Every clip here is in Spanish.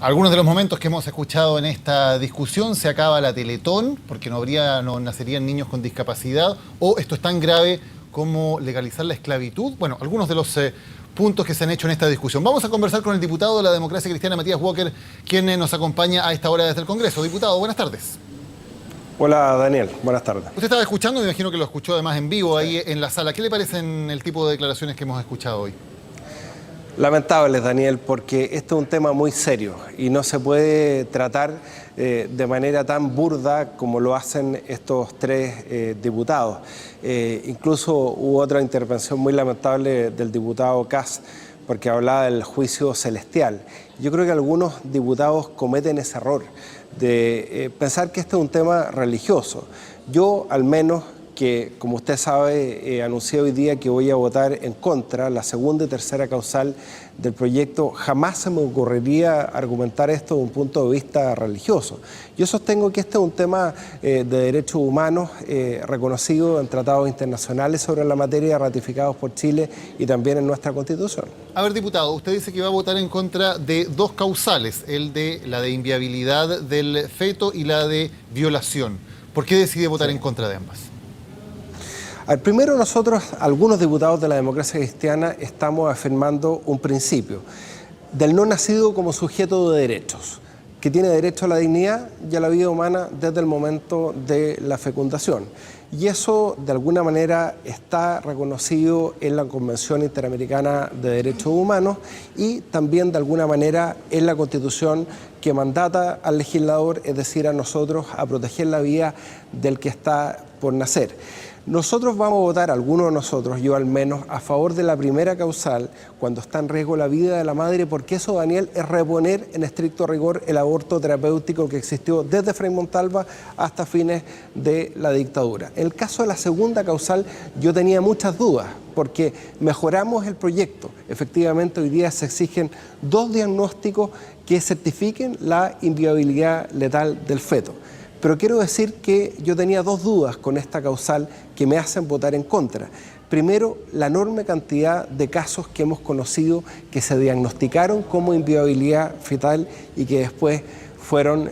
Algunos de los momentos que hemos escuchado en esta discusión: se acaba la Teletón porque no nacerían niños con discapacidad, o esto es tan grave como legalizar la esclavitud. Bueno, algunos de los puntos que se han hecho en esta discusión. Vamos a conversar con el diputado de la Democracia Cristiana, Matías Walker, quien nos acompaña a esta hora desde el Congreso. Diputado, buenas tardes. Hola Daniel, buenas tardes. Usted estaba escuchando, me imagino que lo escuchó además en vivo ahí en la sala. ¿Qué le parecen el tipo de declaraciones que hemos escuchado hoy? Lamentables, Daniel, porque este es un tema muy serio y no se puede tratar de manera tan burda como lo hacen estos tres diputados. Incluso hubo otra intervención muy lamentable del diputado Kass, porque hablaba del juicio celestial. Yo creo que algunos diputados cometen ese error de pensar que este es un tema religioso. Yo, al menos, que como usted sabe, anuncié hoy día que voy a votar en contra la segunda y tercera causal del proyecto. Jamás se me ocurriría argumentar esto desde un punto de vista religioso. Yo sostengo que este es un tema de derechos humanos reconocido en tratados internacionales sobre la materia ratificados por Chile y también en nuestra Constitución. A ver, diputado, usted dice que va a votar en contra de dos causales, la de inviabilidad del feto y la de violación. ¿Por qué decide votar en contra de ambas? Primero, nosotros, algunos diputados de la Democracia Cristiana, estamos afirmando un principio del no nacido como sujeto de derechos, que tiene derecho a la dignidad y a la vida humana desde el momento de la fecundación. Y eso, de alguna manera, está reconocido en la Convención Interamericana de Derechos Humanos y también, de alguna manera, en la Constitución que mandata al legislador, es decir, a nosotros, a proteger la vida del que está por nacer. Nosotros vamos a votar, algunos de nosotros, yo al menos, a favor de la primera causal cuando está en riesgo la vida de la madre, porque eso, Daniel, es reponer en estricto rigor el aborto terapéutico que existió desde Frei Montalva hasta fines de la dictadura. En el caso de la segunda causal yo tenía muchas dudas, porque mejoramos el proyecto. Efectivamente, hoy día se exigen 2 diagnósticos que certifiquen la inviabilidad letal del feto. Pero quiero decir que yo tenía 2 dudas con esta causal que me hacen votar en contra. Primero, la enorme cantidad de casos que hemos conocido que se diagnosticaron como inviabilidad fetal y que después fueron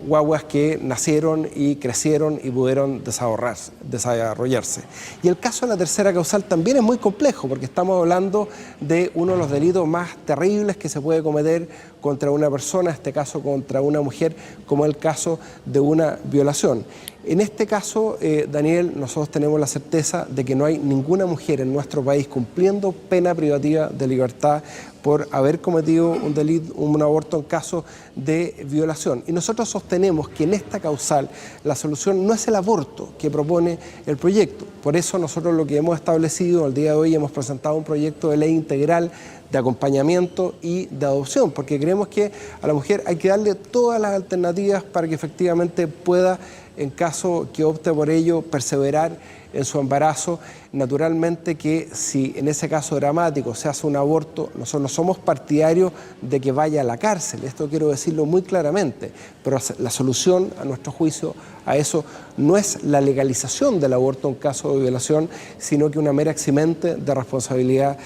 guaguas que nacieron y crecieron y pudieron desarrollarse. Y el caso de la tercera causal también es muy complejo, porque estamos hablando de uno de los delitos más terribles que se puede cometer contra una persona, en este caso contra una mujer, como el caso de una violación. En este caso, Daniel, nosotros tenemos la certeza de que no hay ninguna mujer en nuestro país cumpliendo pena privativa de libertad por haber cometido un delito, un aborto en caso de violación. Y nosotros sostenemos que en esta causal la solución no es el aborto que propone el proyecto. Por eso nosotros lo que hemos establecido el día de hoy, hemos presentado un proyecto de ley integral de acompañamiento y de adopción, porque creemos que a la mujer hay que darle todas las alternativas para que efectivamente pueda, en caso que opte por ello, perseverar en su embarazo. Naturalmente que si en ese caso dramático se hace un aborto, nosotros no somos partidarios de que vaya a la cárcel, esto quiero decirlo muy claramente, pero la solución, a nuestro juicio, a eso no es la legalización del aborto en caso de violación, sino que una mera eximente de responsabilidad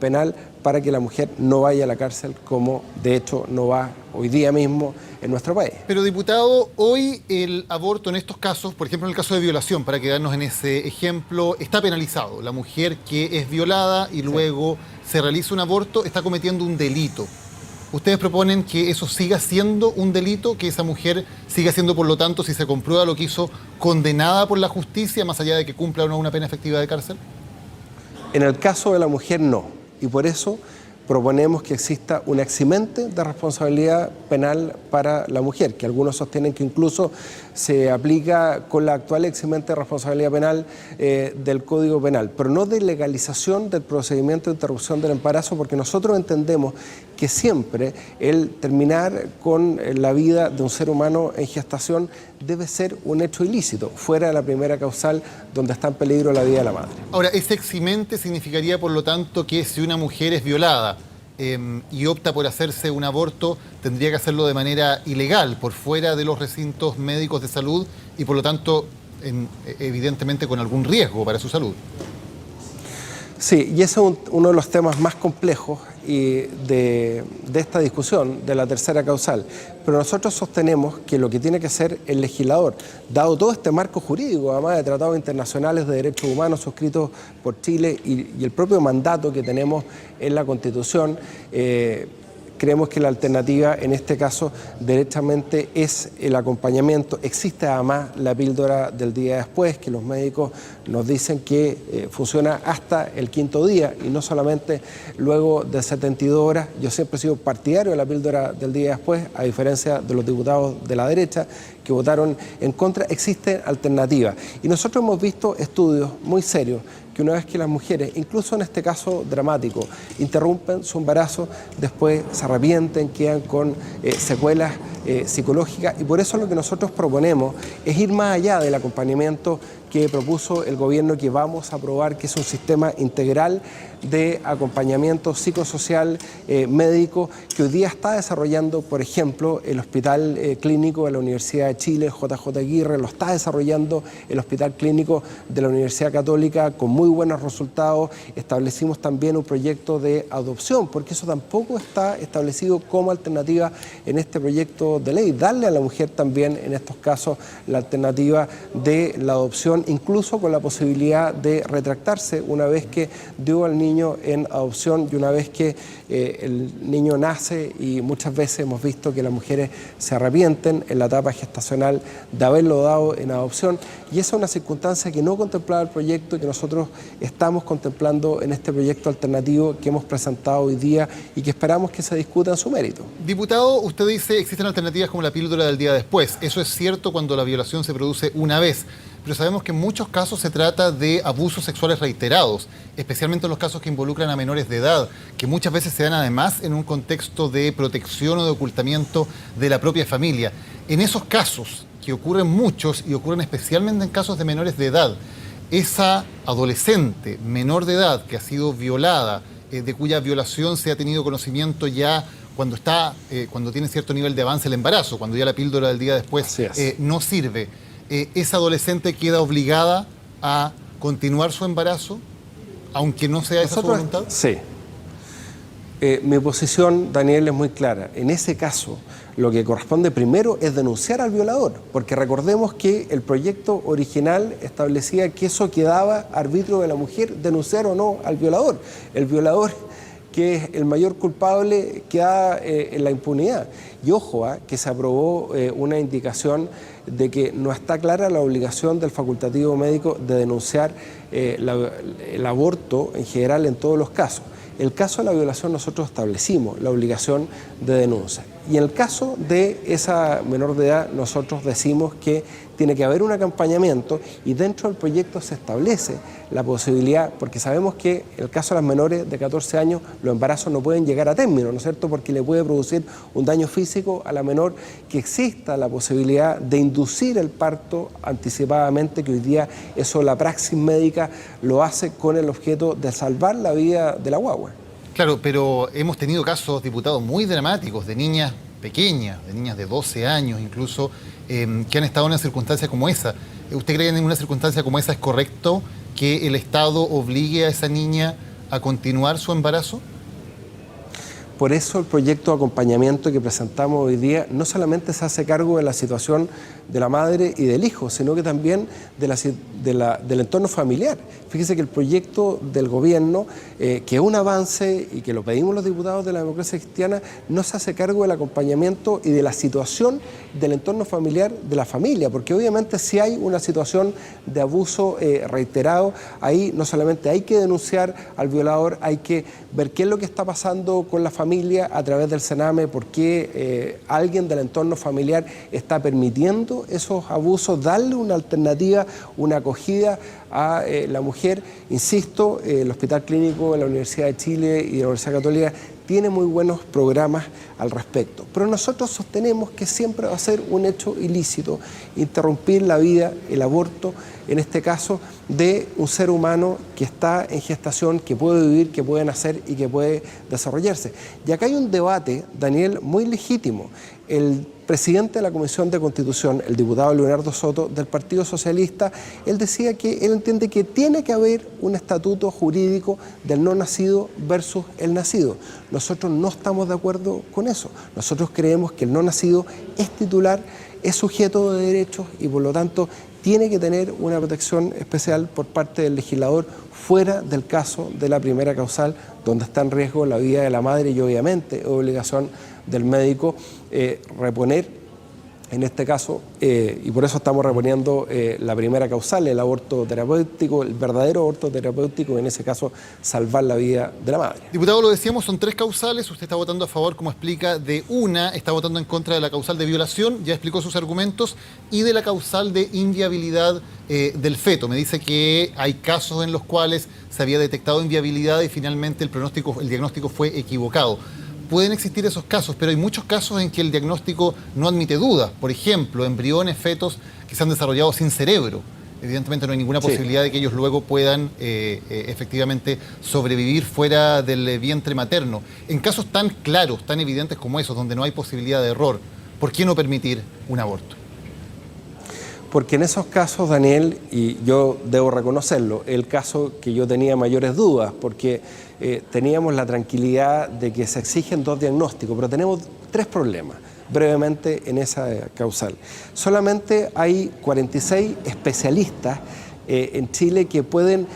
penal para que la mujer no vaya a la cárcel, como de hecho no va hoy día mismo en nuestro país. Pero, diputado, hoy el aborto en estos casos, por ejemplo en el caso de violación, para quedarnos en ese ejemplo, está penalizado. La mujer que es violada y luego se realiza un aborto está cometiendo un delito. ¿Ustedes proponen que eso siga siendo un delito, que esa mujer siga siendo, por lo tanto, si se comprueba lo que hizo, condenada por la justicia, más allá de que cumpla o no una pena efectiva de cárcel? En el caso de la mujer, no. Y por eso proponemos que exista un eximente de responsabilidad penal para la mujer, que algunos sostienen que incluso se aplica con la actual eximente de responsabilidad penal del Código Penal, pero no de legalización del procedimiento de interrupción del embarazo, porque nosotros entendemos que siempre el terminar con la vida de un ser humano en gestación debe ser un hecho ilícito, fuera de la primera causal donde está en peligro la vida de la madre. Ahora, ese eximente significaría, por lo tanto, que si una mujer es violada y opta por hacerse un aborto, tendría que hacerlo de manera ilegal, por fuera de los recintos médicos de salud y, por lo tanto, evidentemente con algún riesgo para su salud. Sí, y ese es uno de los temas más complejos de esta discusión de la tercera causal, pero nosotros sostenemos que lo que tiene que hacer el legislador, dado todo este marco jurídico, además de tratados internacionales de derechos humanos suscritos por Chile y el propio mandato que tenemos en la Constitución, creemos que la alternativa en este caso directamente es el acompañamiento. Existe además la píldora del día después, que los médicos nos dicen que funciona hasta el 5.º día y no solamente luego de 72 horas. Yo siempre he sido partidario de la píldora del día después, a diferencia de los diputados de la derecha que votaron en contra. Existen alternativas y nosotros hemos visto estudios muy serios que una vez que las mujeres, incluso en este caso dramático, interrumpen su embarazo, después se arrepienten, quedan con secuelas psicológicas, y por eso lo que nosotros proponemos es ir más allá del acompañamiento que propuso el gobierno, que vamos a aprobar, que es un sistema integral de acompañamiento psicosocial médico que hoy día está desarrollando, por ejemplo, el Hospital Clínico de la Universidad de Chile, JJ Aguirre, lo está desarrollando el Hospital Clínico de la Universidad Católica con muy buenos resultados. Establecimos también un proyecto de adopción, porque eso tampoco está establecido como alternativa en este proyecto de ley. Darle a la mujer también, en estos casos, la alternativa de la adopción, incluso con la posibilidad de retractarse una vez que dio al niño en adopción y una vez que el niño nace, y muchas veces hemos visto que las mujeres se arrepienten en la etapa gestacional de haberlo dado en adopción, y esa es una circunstancia que no contemplaba el proyecto y que nosotros estamos contemplando en este proyecto alternativo que hemos presentado hoy día y que esperamos que se discuta en su mérito. Diputado, usted dice existen alternativas como la píldora del día después. Eso es cierto cuando la violación se produce una vez, pero sabemos que en muchos casos se trata de abusos sexuales reiterados, especialmente en los casos que involucran a menores de edad, que muchas veces se dan además en un contexto de protección o de ocultamiento de la propia familia. En esos casos, que ocurren muchos y ocurren especialmente en casos de menores de edad, esa adolescente menor de edad que ha sido violada, de cuya violación se ha tenido conocimiento ya cuando tiene cierto nivel de avance el embarazo, cuando ya la píldora del día después no sirve, ¿esa adolescente queda obligada a continuar su embarazo, aunque no sea esa su voluntad? Sí. Mi posición, Daniel, es muy clara. En ese caso, lo que corresponde primero es denunciar al violador, porque recordemos que el proyecto original establecía que eso quedaba a arbitrio de la mujer, denunciar o no al violador. El violador, que es el mayor culpable, queda en la impunidad. Y ojo, que se aprobó una indicación de que no está clara la obligación del facultativo médico de denunciar el aborto en general en todos los casos. El caso de la violación nosotros establecimos la obligación de denuncia. Y en el caso de esa menor de edad nosotros decimos que tiene que haber un acompañamiento, y dentro del proyecto se establece la posibilidad, porque sabemos que en el caso de las menores de 14 años los embarazos no pueden llegar a término, ¿no es cierto?, porque le puede producir un daño físico a la menor, que exista la posibilidad de inducir el parto anticipadamente, que hoy día eso la praxis médica lo hace con el objeto de salvar la vida de la guagua. Claro, pero hemos tenido casos, diputados, muy dramáticos de niñas pequeñas, de niñas de 12 años incluso, que han estado en una circunstancia como esa. ¿Usted cree que en una circunstancia como esa es correcto que el Estado obligue a esa niña a continuar su embarazo? Por eso el proyecto de acompañamiento que presentamos hoy día no solamente se hace cargo de la situación de la madre y del hijo, sino que también del entorno familiar. Fíjese que el proyecto del gobierno, que es un avance y que lo pedimos los diputados de la democracia cristiana, no se hace cargo del acompañamiento y de la situación del entorno familiar de la familia, porque obviamente si hay una situación de abuso reiterado, ahí no solamente hay que denunciar al violador, hay que ver qué es lo que está pasando con la familia a través del Sename, por qué alguien del entorno familiar está permitiendo esos abusos, darle una alternativa, una acogida a la mujer. Insisto, el Hospital Clínico de la Universidad de Chile y de la Universidad Católica tiene muy buenos programas al respecto, pero nosotros sostenemos que siempre va a ser un hecho ilícito interrumpir la vida, el aborto, en este caso, de un ser humano que está en gestación, que puede vivir, que puede nacer y que puede desarrollarse. Y acá hay un debate, Daniel, muy legítimo. El presidente de la Comisión de Constitución, el diputado Leonardo Soto, del Partido Socialista, él decía que él entiende que tiene que haber un estatuto jurídico del no nacido versus el nacido. Nosotros no estamos de acuerdo con eso. Nosotros creemos que el no nacido es titular, es sujeto de derechos y por lo tanto tiene que tener una protección especial por parte del legislador fuera del caso de la primera causal, donde está en riesgo la vida de la madre y obviamente es obligación del médico reponer, en este caso, y por eso estamos reponiendo la primera causal, el aborto terapéutico, el verdadero aborto terapéutico, en ese caso salvar la vida de la madre. Diputado, lo decíamos, son 3 causales, usted está votando a favor, como explica, de una, está votando en contra de la causal de violación, ya explicó sus argumentos, y de la causal de inviabilidad del feto. Me dice que hay casos en los cuales se había detectado inviabilidad y finalmente el diagnóstico fue equivocado. Pueden existir esos casos, pero hay muchos casos en que el diagnóstico no admite dudas. Por ejemplo, embriones, fetos que se han desarrollado sin cerebro. Evidentemente no hay ninguna posibilidad de que ellos luego puedan efectivamente sobrevivir fuera del vientre materno. En casos tan claros, tan evidentes como esos, donde no hay posibilidad de error, ¿por qué no permitir un aborto? Porque en esos casos, Daniel, y yo debo reconocerlo, el caso que yo tenía mayores dudas, porque teníamos la tranquilidad de que se exigen 2 diagnósticos, pero tenemos 3 problemas brevemente en esa causal. Solamente hay 46 especialistas en Chile que pueden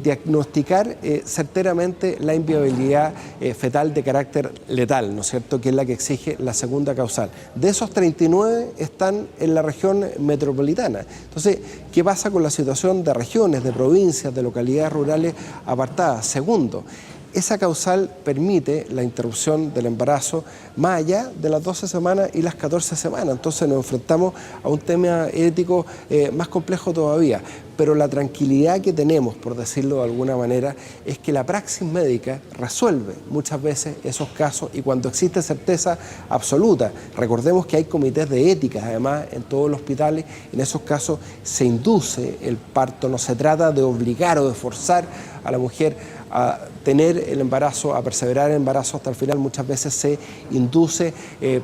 diagnosticar certeramente la inviabilidad fetal de carácter letal, ¿no es cierto?, que es la que exige la segunda causal. De esos 39 están en la región metropolitana. Entonces, ¿qué pasa con la situación de regiones, de provincias, de localidades rurales apartadas? Segundo, esa causal permite la interrupción del embarazo más allá de las 12 semanas y las 14 semanas. Entonces nos enfrentamos a un tema ético más complejo todavía. Pero la tranquilidad que tenemos, por decirlo de alguna manera, es que la praxis médica resuelve muchas veces esos casos y cuando existe certeza absoluta. Recordemos que hay comités de ética, además, en todos los hospitales. En esos casos se induce el parto, no se trata de obligar o de forzar a la mujer a tener el embarazo, a perseverar el embarazo hasta el final. Muchas veces se induce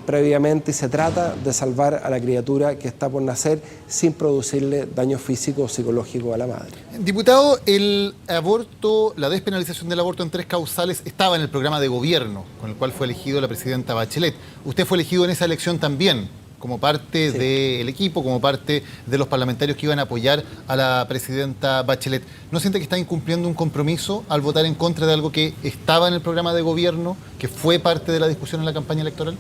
previamente y se trata de salvar a la criatura que está por nacer sin producirle daño físico o psicológico a la madre. Diputado, el aborto, la despenalización del aborto en 3 causales estaba en el programa de gobierno con el cual fue elegido la presidenta Bachelet. Usted fue elegido en esa elección también, como parte del equipo, como parte de los parlamentarios que iban a apoyar a la presidenta Bachelet. ¿No siente que está incumpliendo un compromiso al votar en contra de algo que estaba en el programa de gobierno, que fue parte de la discusión en la campaña electoral?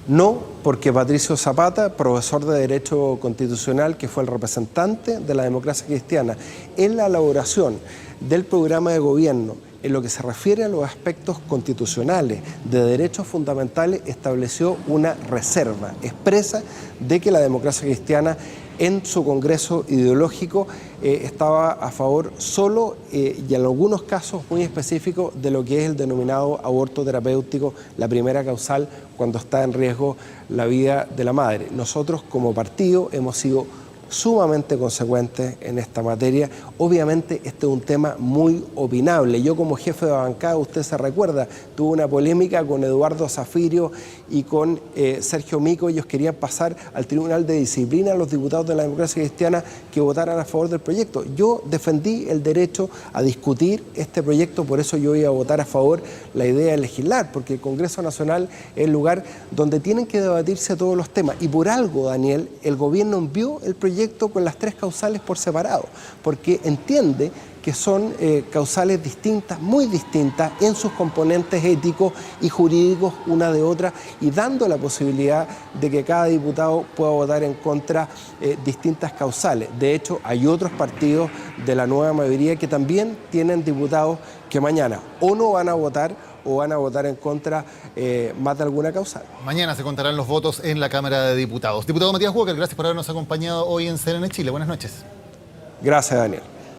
No, porque Patricio Zapata, profesor de Derecho Constitucional, que fue el representante de la democracia cristiana en la elaboración del programa de gobierno, en lo que se refiere a los aspectos constitucionales de derechos fundamentales, estableció una reserva expresa de que la democracia cristiana en su congreso ideológico estaba a favor solo y en algunos casos muy específicos de lo que es el denominado aborto terapéutico, la primera causal cuando está en riesgo la vida de la madre. Nosotros como partido hemos sido sumamente consecuentes en esta materia. Obviamente este es un tema muy opinable. Yo como jefe de bancada, usted se recuerda, tuve una polémica con Eduardo Zafirio y con Sergio Mico. Ellos querían pasar al Tribunal de Disciplina a los diputados de la democracia cristiana que votaran a favor del proyecto. Yo defendí el derecho a discutir este proyecto, por eso yo iba a votar a favor la idea de legislar, porque el Congreso Nacional es el lugar donde tienen que debatirse todos los temas. Y por algo, Daniel, el gobierno envió el proyecto con las 3 causales por separado, porque entiende que son causales distintas, muy distintas en sus componentes éticos y jurídicos una de otra, y dando la posibilidad de que cada diputado pueda votar en contra distintas causales. De hecho, hay otros partidos de la nueva mayoría que también tienen diputados que mañana o no van a votar o van a votar en contra más de alguna causal. Mañana se contarán los votos en la Cámara de Diputados. Diputado Matías Walker, gracias por habernos acompañado hoy en CNN Chile. Buenas noches. Gracias, Daniel.